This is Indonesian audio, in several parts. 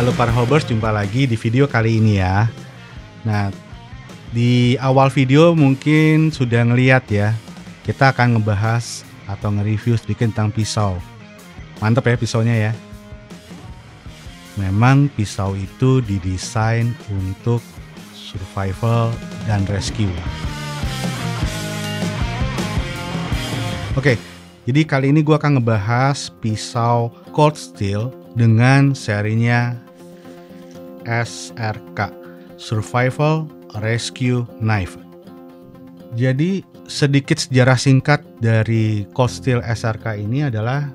Halo para Hobers, jumpa lagi di video kali ini ya. Nah, di awal video mungkin sudah ngeliat ya, kita akan ngebahas atau nge-review sedikit tentang pisau. Mantap ya pisaunya ya. Memang pisau itu didesain untuk survival dan rescue. Oke, jadi kali ini gue akan ngebahas pisau Cold Steel dengan serinya SRK, Survival Rescue Knife. Jadi sedikit sejarah singkat dari Cold Steel SRK ini adalah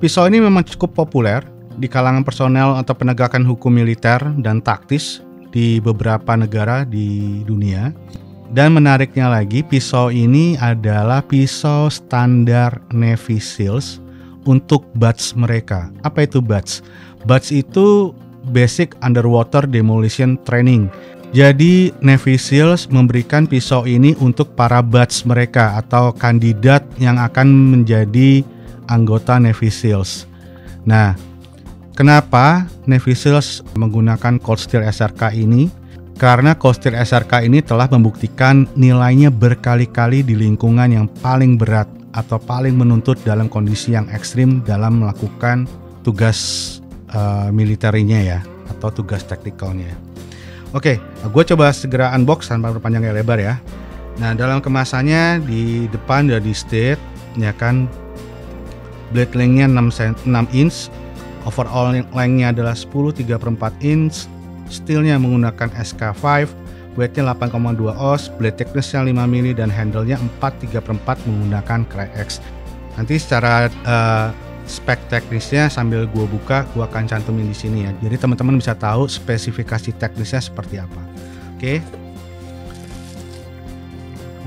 pisau ini memang cukup populer di kalangan personel atau penegakan hukum militer dan taktis di beberapa negara di dunia. Dan menariknya lagi, pisau ini adalah pisau standar Navy SEALs untuk BATS mereka. Apa itu BATS? BATS itu Basic Underwater Demolition Training. Jadi Navy SEALs memberikan pisau ini untuk para BATS mereka atau kandidat yang akan menjadi anggota Navy SEALs. Nah, kenapa Navy SEALs menggunakan Cold Steel SRK ini? Karena Cold Steel SRK ini telah membuktikan nilainya berkali-kali di lingkungan yang paling berat atau paling menuntut dalam kondisi yang ekstrim dalam melakukan tugas militernya ya, atau tugas taktikalnya. Oke, gue coba segera unbox tanpa berpanjang lebar ya. Nah, dalam kemasannya di depan udah di state ya kan, blade length-nya 6 inch, overall length-nya adalah 10/3/4 inch, steelnya menggunakan SK5, weightnya 8,2 oz, blade thicknessnya 5 mm dan handle-nya 4/3/4 menggunakan Cry-X. Nanti secara spek teknisnya sambil gue buka, gue akan cantumin di sini ya. Jadi teman-teman bisa tahu spesifikasi teknisnya seperti apa. Oke.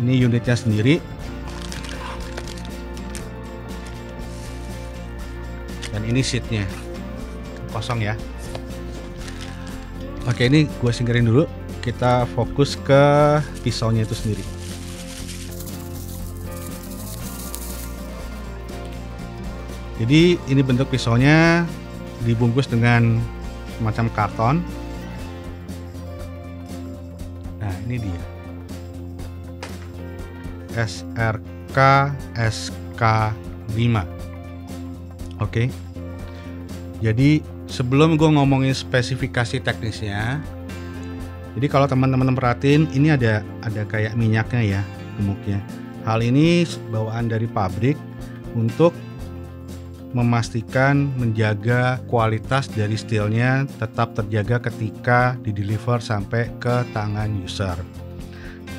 Ini unitnya sendiri. Dan ini seatnya kosong ya. Oke, ini gue singkirin dulu. Kita fokus ke pisaunya itu sendiri. Jadi ini bentuk pisaunya dibungkus dengan semacam karton. Nah, ini dia. SRK SK5. Oke. Jadi sebelum gue ngomongin spesifikasi teknisnya, jadi kalau teman-teman perhatiin, ini ada kayak minyaknya ya, gemuknya. Hal ini bawaan dari pabrik untuk memastikan menjaga kualitas dari steelnya tetap terjaga ketika dideliver sampai ke tangan user.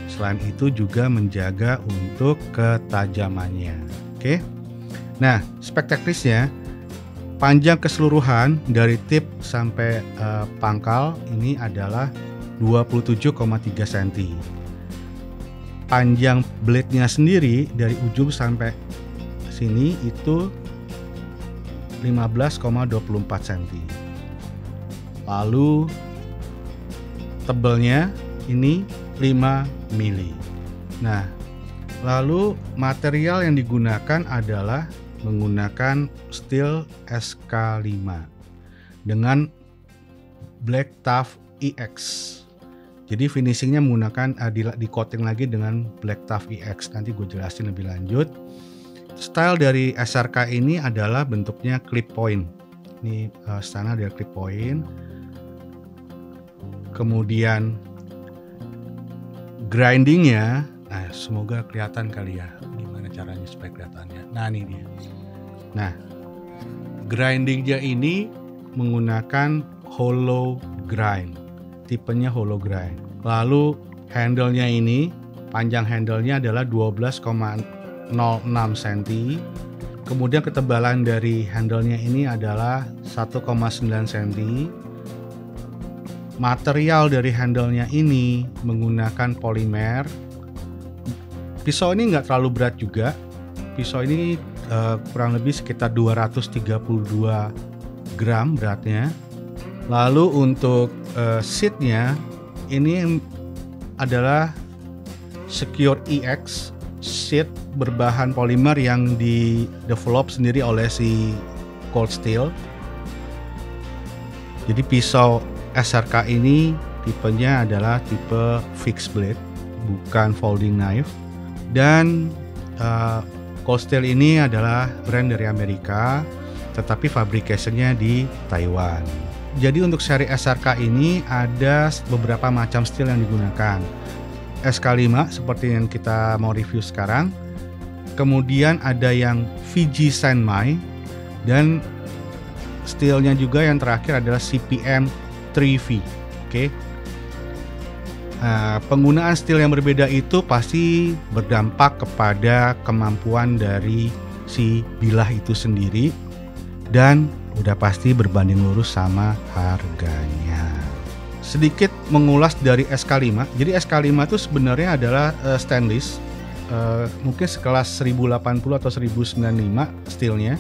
Selain itu juga menjaga untuk ketajamannya. Oke. Nah, spek teknisnya, panjang keseluruhan dari tip sampai pangkal ini adalah 27,3 cm. Panjang blade-nya sendiri dari ujung sampai sini itu 15,24 cm. Lalu tebelnya ini 5 mm. Nah, lalu material yang digunakan adalah menggunakan steel SK5 dengan Black Tough EX. Jadi finishingnya menggunakan di coating lagi dengan Black Tough EX. Nanti gue jelasin lebih lanjut. Style dari SRK ini adalah bentuknya clip point. Ini standar dari clip point. Kemudian grindingnya, nah semoga kelihatan kali ya gimana caranya supaya kelihatannya. Nah ini dia. Nah, grindingnya ini menggunakan hollow grind. Tipenya hollow grind. Lalu handle-nya ini, panjang handle-nya adalah 12,06 cm. Kemudian ketebalan dari handle-nya ini adalah 1,9 cm. Material dari handle-nya ini menggunakan polimer. Pisau ini nggak terlalu berat juga. Pisau ini kurang lebih sekitar 232 gram beratnya. Lalu untuk seatnya ini adalah Secure EX seat berbahan polimer yang di develop sendiri oleh si Cold Steel. Jadi pisau SRK ini tipenya adalah tipe fixed blade, bukan folding knife. Dan Cold Steel ini adalah brand dari Amerika, tetapi fabricationnya di Taiwan. Jadi untuk seri SRK ini ada beberapa macam steel yang digunakan. SK5 seperti yang kita mau review sekarang. Kemudian ada yang Fiji Sanmai, dan steelnya juga yang terakhir adalah CPM 3V. Oke. Penggunaan steel yang berbeda itu pasti berdampak kepada kemampuan dari si bilah itu sendiri, dan udah pasti berbanding lurus sama harganya. Sedikit mengulas dari SK5. Jadi SK5 itu sebenarnya adalah stainless, mungkin sekelas 1080 atau 1095 steelnya.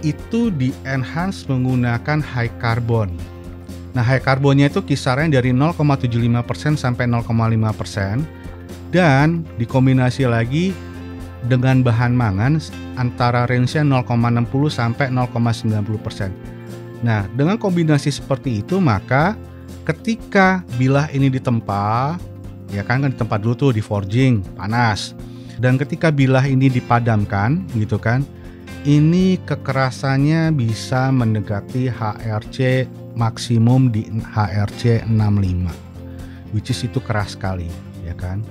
Itu di enhance menggunakan high carbon. Nah, high carbonnya itu kisarannya dari 0,75% sampai 0,5%, dan dikombinasi lagi dengan bahan mangan antara range-nya 0,60 sampai 0,90%. Nah, dengan kombinasi seperti itu, maka ketika bilah ini ditempa, ya kan ditempa dulu tuh di forging, panas. Dan ketika bilah ini dipadamkan, gitu kan, ini kekerasannya bisa mendekati HRC maksimum di HRC 65, which is itu keras sekali, ya kan.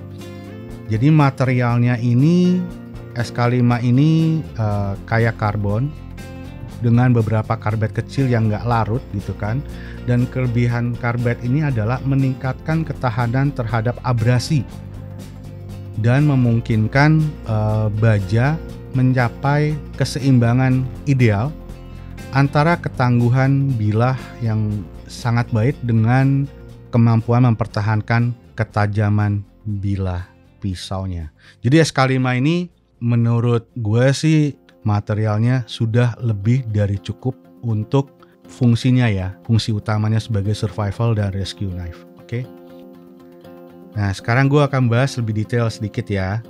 Jadi materialnya ini SK5 ini kayak karbon dengan beberapa karbit kecil yang nggak larut, gitu kan. Dan kelebihan karbit ini adalah meningkatkan ketahanan terhadap abrasi dan memungkinkan baja mencapai keseimbangan ideal antara ketangguhan bilah yang sangat baik dengan kemampuan mempertahankan ketajaman bilah pisaunya. Jadi SK5 ini menurut gue sih materialnya sudah lebih dari cukup untuk fungsinya ya, fungsi utamanya sebagai survival dan rescue knife. Oke. Nah, sekarang gue akan bahas lebih detail sedikit ya.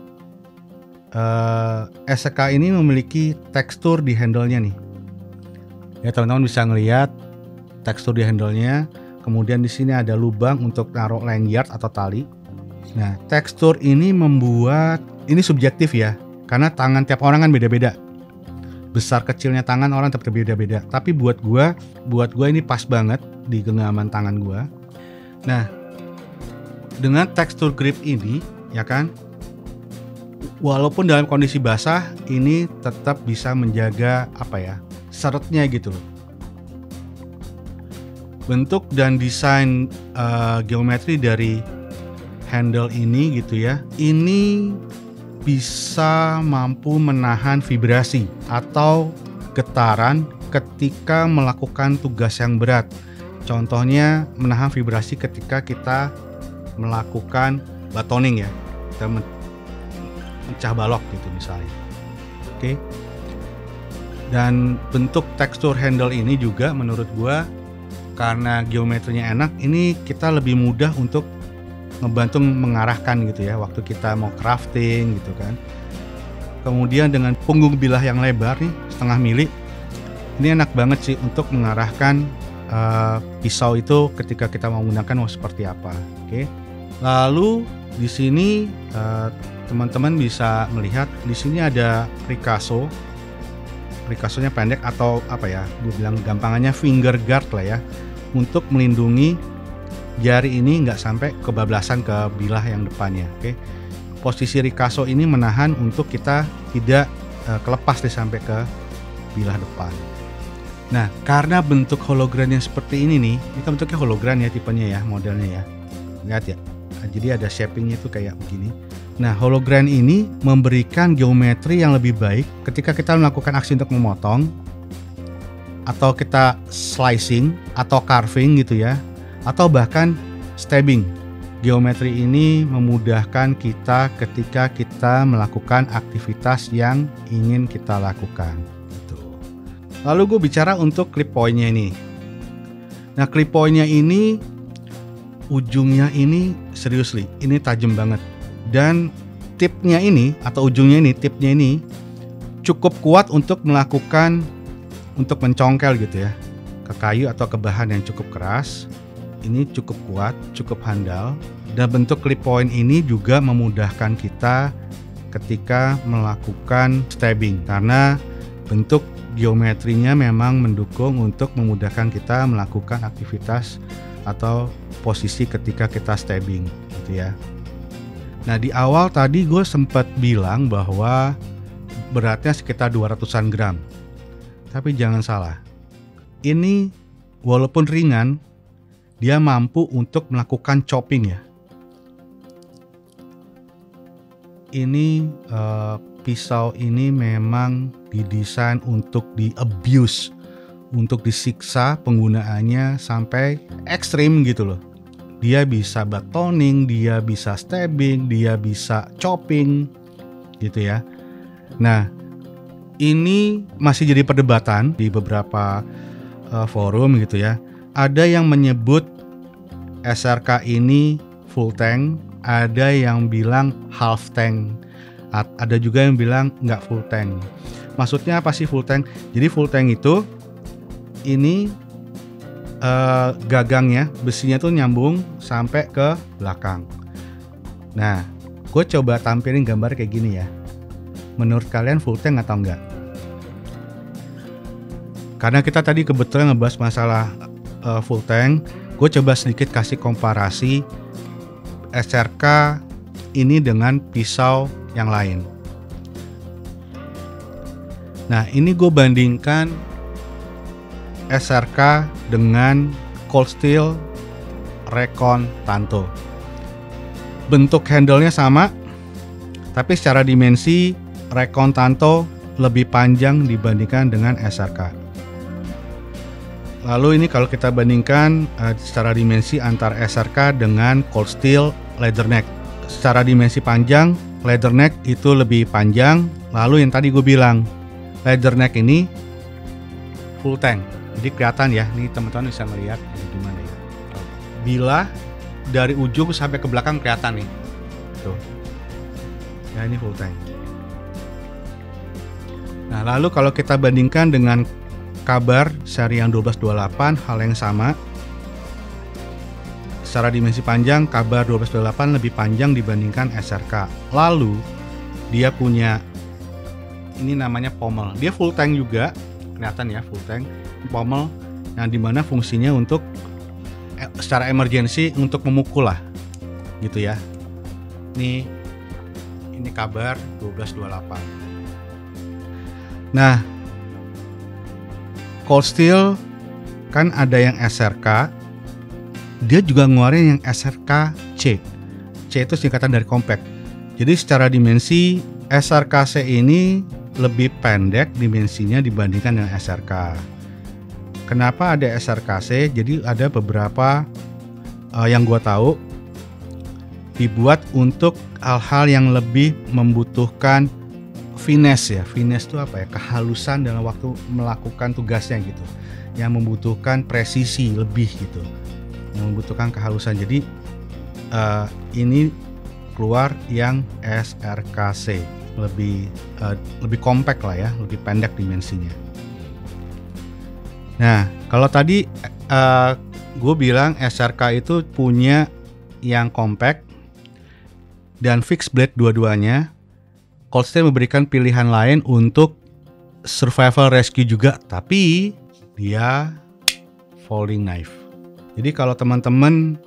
SK ini memiliki tekstur di handle-nya nih. Ya, teman-teman bisa ngelihat tekstur di handle-nya. Kemudian di sini ada lubang untuk naruh lanyard atau tali. Nah, tekstur ini membuat, ini subjektif ya, karena tangan tiap orang kan beda-beda. Besar kecilnya tangan orang tetap beda-beda. Tapi buat gua ini pas banget di genggaman tangan gua. Nah, dengan tekstur grip ini, ya kan, walaupun dalam kondisi basah, ini tetap bisa menjaga seretnya gitu loh. Bentuk dan desain geometri dari handle ini gitu ya, ini bisa mampu menahan vibrasi atau getaran ketika melakukan tugas yang berat. Contohnya menahan vibrasi ketika kita melakukan batoning ya, kita mencah balok gitu misalnya. Oke. Dan bentuk tekstur handle ini juga menurut gua, karena geometrinya enak, ini kita lebih mudah untuk ngebantu mengarahkan gitu ya, waktu kita mau crafting gitu kan. Kemudian dengan punggung bilah yang lebar nih, 0,5 mili, ini enak banget sih untuk mengarahkan pisau itu ketika kita mau menggunakan seperti apa. Oke. Lalu di sini teman-teman bisa melihat di sini ada ricasso. Ricassonya pendek atau gue bilang gampangannya finger guard lah ya, untuk melindungi jari ini nggak sampai kebablasan ke bilah yang depannya. Oke. Posisi ricasso ini menahan untuk kita tidak kelepas sampai ke bilah depan. Nah, karena bentuk hologram yang seperti ini nih, ini kan bentuknya hologram ya tipenya ya, modelnya ya. Lihat ya. Jadi ada shapingnya itu kayak begini. Nah, hologram ini memberikan geometri yang lebih baik ketika kita melakukan aksi untuk memotong, atau kita slicing atau carving gitu ya, atau bahkan stabbing. Geometri ini memudahkan kita ketika kita melakukan aktivitas yang ingin kita lakukan. Lalu gue bicara untuk clip point-nya ini. Nah, clip point-nya ini ujungnya ini seriously, ini tajam banget. Dan tipnya ini atau ujungnya ini, tipnya ini cukup kuat untuk melakukan, untuk mencongkel gitu ya. ke kayu atau ke bahan yang cukup keras. Ini cukup kuat, cukup handal, dan bentuk clip point ini juga memudahkan kita ketika melakukan stabbing karena bentuk geometrinya memang mendukung untuk memudahkan kita melakukan aktivitas atau posisi ketika kita stabbing gitu ya. Nah, di awal tadi gue sempat bilang bahwa beratnya sekitar 200-an gram. Tapi jangan salah. Ini walaupun ringan, dia mampu untuk melakukan chopping ya. Ini pisau ini memang didesain untuk di-abuse, untuk disiksa penggunaannya sampai ekstrim gitu loh. Dia bisa batoning, dia bisa stabbing, dia bisa chopping gitu ya. Nah, ini masih jadi perdebatan di beberapa forum gitu ya. Ada yang menyebut SRK ini full tank, ada yang bilang half tank, ada juga yang bilang nggak full tank. Maksudnya apa sih full tank? Jadi full tank itu ini gagangnya, besinya tuh nyambung sampai ke belakang. Nah, gue coba tampilin gambar kayak gini ya. Menurut kalian full tank atau enggak? Karena kita tadi kebetulan ngebahas masalah full tank, gue coba sedikit kasih komparasi SRK ini dengan pisau yang lain. Nah, ini gue bandingkan SRK dengan Cold Steel Recon Tanto. Bentuk handle-nya sama, tapi secara dimensi Recon Tanto lebih panjang dibandingkan dengan SRK. Lalu ini kalau kita bandingkan secara dimensi antar SRK dengan Cold Steel Leatherneck. Secara dimensi panjang, Leatherneck itu lebih panjang. Lalu yang tadi gue bilang, Leatherneck ini full tank. Jadi kelihatan ya, nih teman-teman bisa melihat gimana ya. Bila dari ujung sampai ke belakang kelihatan nih. Tuh. Ya, ini full tank. Nah, lalu kalau kita bandingkan dengan Kabar seri yang 1228, hal yang sama. Secara dimensi panjang, Kabar 1228 lebih panjang dibandingkan SRK. Lalu dia punya ini namanya pommel. Dia full tank juga, kelihatan ya, full tank pommel yang dimana fungsinya untuk secara emergency untuk memukul lah, gitu ya. Ini Kabar 1228. Nah, Cold Steel kan ada yang SRK, dia juga ngeluarin yang SRK C. C itu singkatan dari compact. Jadi secara dimensi SRK C ini lebih pendek dimensinya dibandingkan dengan SRK. Kenapa ada SRK C? Jadi ada beberapa yang gua tahu dibuat untuk hal-hal yang lebih membutuhkan finesse ya. Finesse itu apa ya? Kehalusan dalam waktu melakukan tugasnya gitu. Yang membutuhkan presisi lebih gitu. Yang membutuhkan kehalusan. Jadi ini keluar yang SRKC, lebih compact lah ya, lebih pendek dimensinya. Nah, kalau tadi gue bilang SRK itu punya yang compact dan fixed blade dua-duanya. Cold Steel memberikan pilihan lain untuk survival rescue juga, tapi dia folding knife. Jadi kalau teman-teman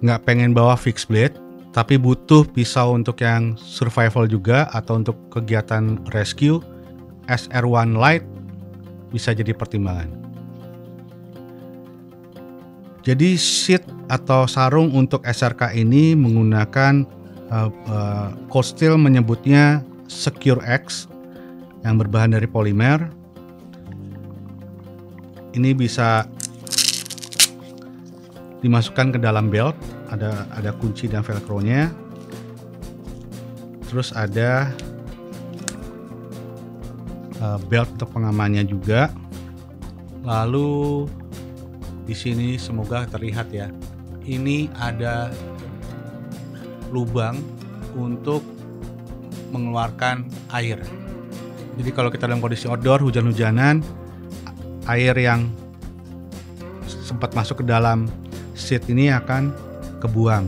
nggak pengen bawa fixed blade, tapi butuh pisau untuk yang survival juga atau untuk kegiatan rescue, SR1 Lite bisa jadi pertimbangan. Jadi sheath atau sarung untuk SRK ini menggunakan Cold Steel menyebutnya Secure X yang berbahan dari polimer. Ini bisa dimasukkan ke dalam belt, ada kunci dan velcro-nya. Terus ada belt untuk pengamannya juga. Lalu di sini semoga terlihat ya. Ini ada lubang untuk mengeluarkan air. Jadi kalau kita dalam kondisi outdoor, hujan-hujanan, air yang sempat masuk ke dalam seat ini akan kebuang.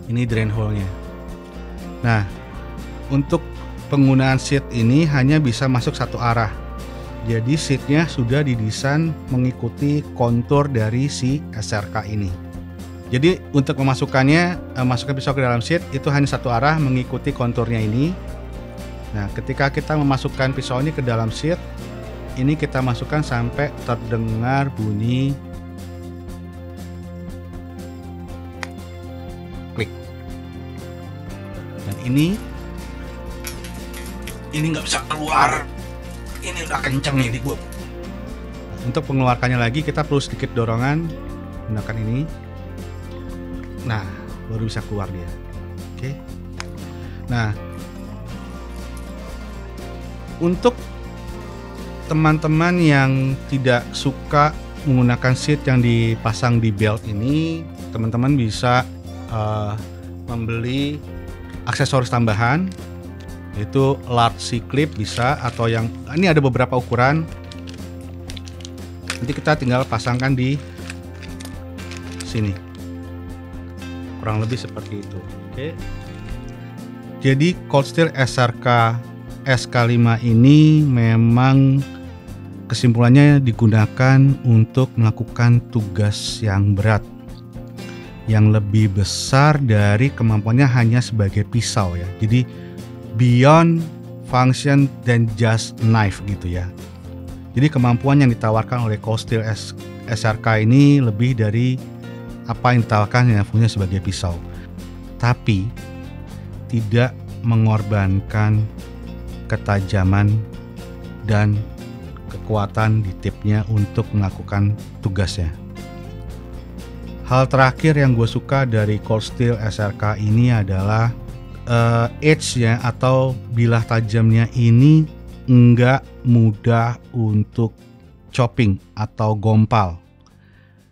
Ini drain hole-nya. Nah, untuk penggunaan seat ini hanya bisa masuk satu arah. Jadi seatnya sudah didesain mengikuti kontur dari si SRK ini. Jadi untuk memasukkannya, masukkan pisau ke dalam seat itu hanya satu arah mengikuti konturnya ini. Nah, ketika kita memasukkan pisau ini ke dalam seat, ini kita masukkan sampai terdengar bunyi klik. Dan ini nggak bisa keluar. Ini udah kenceng nih di gua. Untuk mengeluarkannya lagi kita perlu sedikit dorongan gunakan ini. Nah, baru bisa keluar dia. Oke. Nah, untuk teman-teman yang tidak suka menggunakan seat yang dipasang di belt ini, teman-teman bisa membeli aksesoris tambahan, yaitu large C-clip bisa, atau yang ini ada beberapa ukuran. Nanti kita tinggal pasangkan di sini, kurang lebih seperti itu. Oke. Jadi Cold Steel SRK SK5 ini memang kesimpulannya digunakan untuk melakukan tugas yang berat, yang lebih besar dari kemampuannya hanya sebagai pisau ya. Jadi beyond function than just knife gitu ya. Jadi kemampuan yang ditawarkan oleh Cold Steel SRK ini lebih dari apa yang ditawarkan yang fungsinya sebagai pisau, tapi tidak mengorbankan ketajaman dan kekuatan di tipnya untuk melakukan tugasnya. Hal terakhir yang gue suka dari Cold Steel SRK ini adalah edge-nya atau bilah tajamnya ini enggak mudah untuk chopping atau gompal.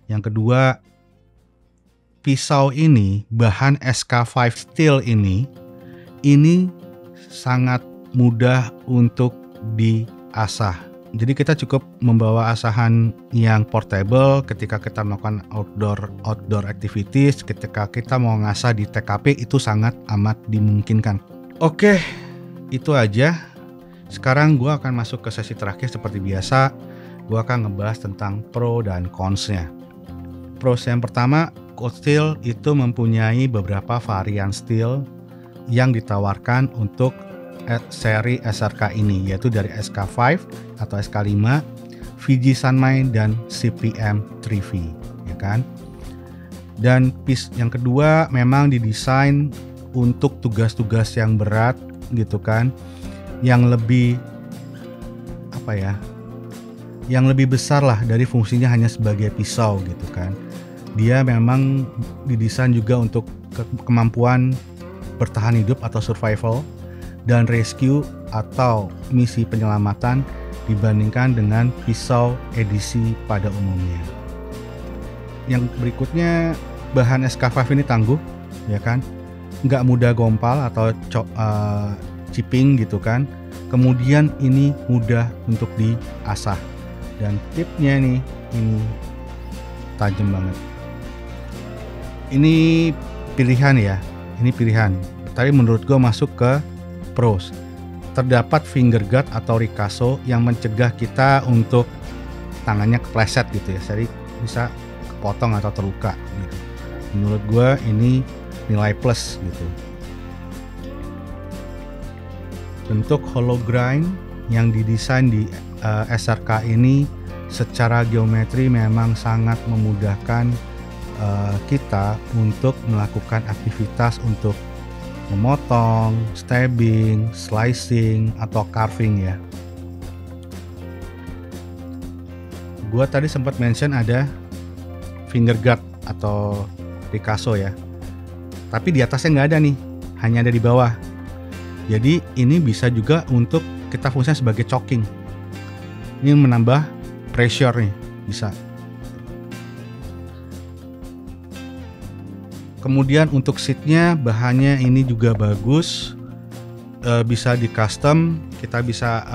Yang kedua, pisau ini, bahan SK5 steel ini sangat mudah untuk diasah. Jadi kita cukup membawa asahan yang portable ketika kita melakukan outdoor activities, ketika kita mau ngasah di TKP itu sangat amat dimungkinkan. Oke, itu aja. Sekarang gue akan masuk ke sesi terakhir seperti biasa. Gue akan ngebahas tentang pro dan cons-nya. Pros yang pertama, Cold Steel itu mempunyai beberapa varian steel yang ditawarkan untuk seri SRK ini, yaitu dari SK5 atau SK5, VG Sunmine dan CPM 3V, ya kan? Dan piece yang kedua memang didesain untuk tugas-tugas yang berat gitu kan, yang lebih yang lebih besar lah dari fungsinya hanya sebagai pisau gitu kan. Dia memang didesain juga untuk kemampuan bertahan hidup atau survival dan rescue atau misi penyelamatan dibandingkan dengan pisau edisi pada umumnya. Yang berikutnya, bahan SK5 ini tangguh, ya kan? Nggak mudah gompal atau chipping gitu kan. Kemudian ini mudah untuk diasah. Dan tipnya nih, ini tajam banget. Ini pilihan ya, ini pilihan. Tapi menurut gue masuk ke pros. Terdapat finger guard atau ricasso yang mencegah kita untuk tangannya kepleset gitu ya, jadi bisa kepotong atau terluka gitu. Menurut gue ini nilai plus gitu. Bentuk hollow grind yang didesain di SRK ini secara geometri memang sangat memudahkan kita untuk melakukan aktivitas untuk memotong, stabbing, slicing, atau carving ya. Gua tadi sempat mention ada finger guard atau ricasso ya. Tapi di atasnya nggak ada nih, hanya ada di bawah. Jadi ini bisa juga untuk kita fungsinya sebagai choking. Ini menambah pressure nih, bisa. Kemudian untuk seatnya, bahannya ini juga bagus, bisa di custom. Kita bisa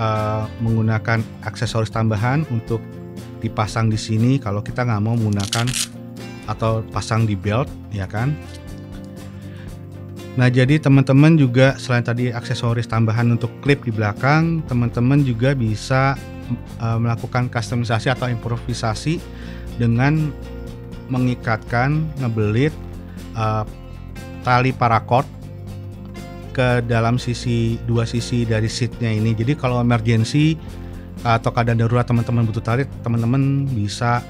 menggunakan aksesoris tambahan untuk dipasang di sini kalau kita nggak mau menggunakan atau pasang di belt, ya kan. Nah, jadi teman-teman juga selain tadi aksesoris tambahan untuk klip di belakang, teman-teman juga bisa melakukan kustomisasi atau improvisasi dengan mengikatkan, ngebelit tali paracord ke dalam dua sisi dari seatnya ini. Jadi kalau emergency atau keadaan darurat teman-teman butuh tali, teman-teman bisa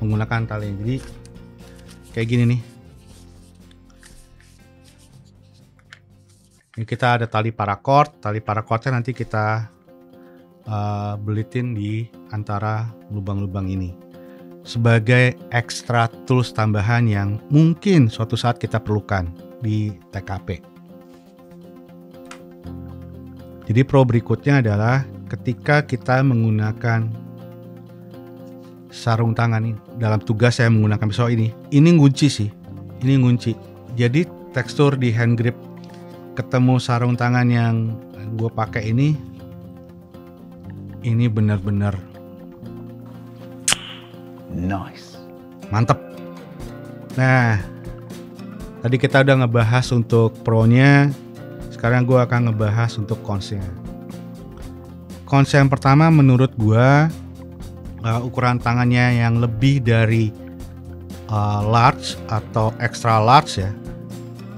menggunakan tali. Jadi kayak gini nih. Ini kita ada tali paracordnya nanti kita belitin di antara lubang-lubang ini sebagai extra tools tambahan yang mungkin suatu saat kita perlukan di TKP. Jadi pro berikutnya adalah ketika kita menggunakan sarung tangan ini, dalam tugas saya menggunakan pisau ini ngunci sih, ini ngunci. Jadi tekstur di hand grip ketemu sarung tangan yang gue pakai ini benar-benar nice, mantep. Nah, tadi kita udah ngebahas untuk pro-nya, sekarang gue akan ngebahas untuk cons-nya. Cons yang pertama menurut gue ukuran tangannya yang lebih dari large atau extra large ya.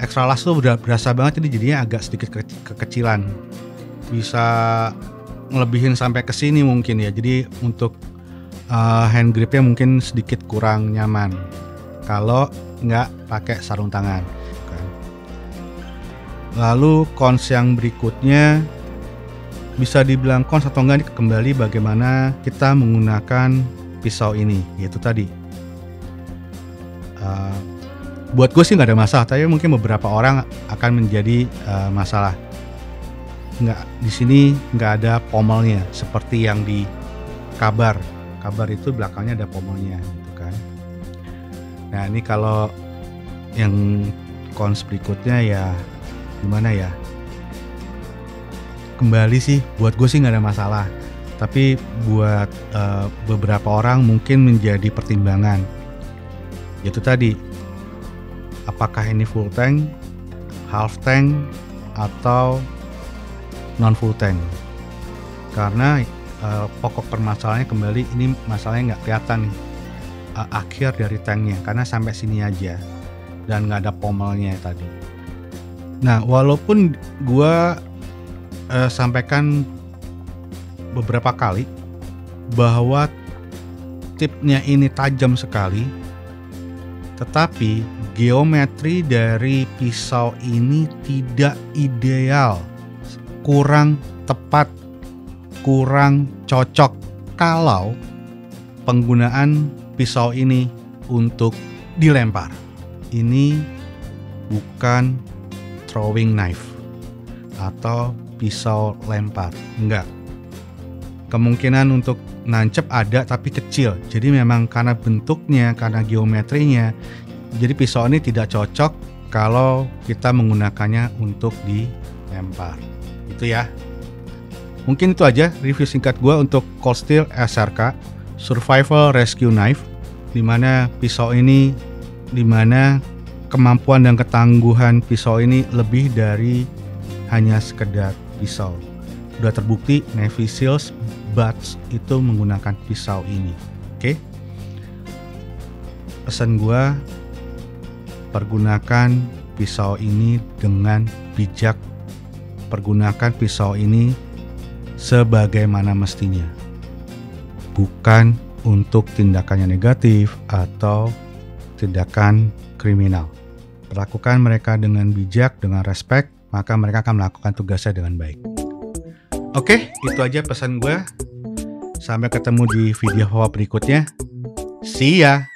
Extra large tuh udah berasa banget, jadi jadinya agak sedikit kekecilan, bisa ngelebihin sampai ke sini mungkin ya. Jadi untuk hand gripnya mungkin sedikit kurang nyaman kalau nggak pakai sarung tangan kan. Lalu cons yang berikutnya bisa dibilang cons atau enggak, kembali bagaimana kita menggunakan pisau ini, yaitu tadi buat gue sih nggak ada masalah, tapi mungkin beberapa orang akan menjadi masalah. Di sini nggak ada pommelnya seperti yang di kabar itu belakangnya ada pommelnya gitu kan. Nah, ini kalau yang cons berikutnya ya gimana ya, kembali sih buat gue sih nggak ada masalah, tapi buat beberapa orang mungkin menjadi pertimbangan, yaitu tadi apakah ini full tank, half tank, atau non full tank. Karena pokok permasalahannya kembali, ini masalahnya nggak kelihatan nih akhir dari tanknya, karena sampai sini aja dan nggak ada pommelnya tadi. Nah, walaupun gua sampaikan beberapa kali bahwa tipnya ini tajam sekali, tetapi geometri dari pisau ini tidak ideal, kurang tepat, kurang cocok kalau penggunaan pisau ini untuk dilempar. Ini bukan throwing knife atau pisau lempar, enggak. Kemungkinan untuk nancep ada tapi kecil. Jadi memang karena bentuknya, karena geometrinya, jadi pisau ini tidak cocok kalau kita menggunakannya untuk dilempar. Itu ya. Mungkin itu aja review singkat gue untuk Cold Steel SRK Survival Rescue Knife, dimana pisau ini, dimana kemampuan dan ketangguhan pisau ini lebih dari hanya sekedar pisau. Sudah terbukti Navy Seals Bats itu menggunakan pisau ini. Oke? Pesan gue, pergunakan pisau ini dengan bijak. Pergunakan pisau ini sebagaimana mestinya. Bukan untuk tindakan yang negatif atau tindakan kriminal. Perlakukan mereka dengan bijak, dengan respect, maka mereka akan melakukan tugasnya dengan baik. Oke, itu aja pesan gue. Sampai ketemu di video berikutnya. See ya!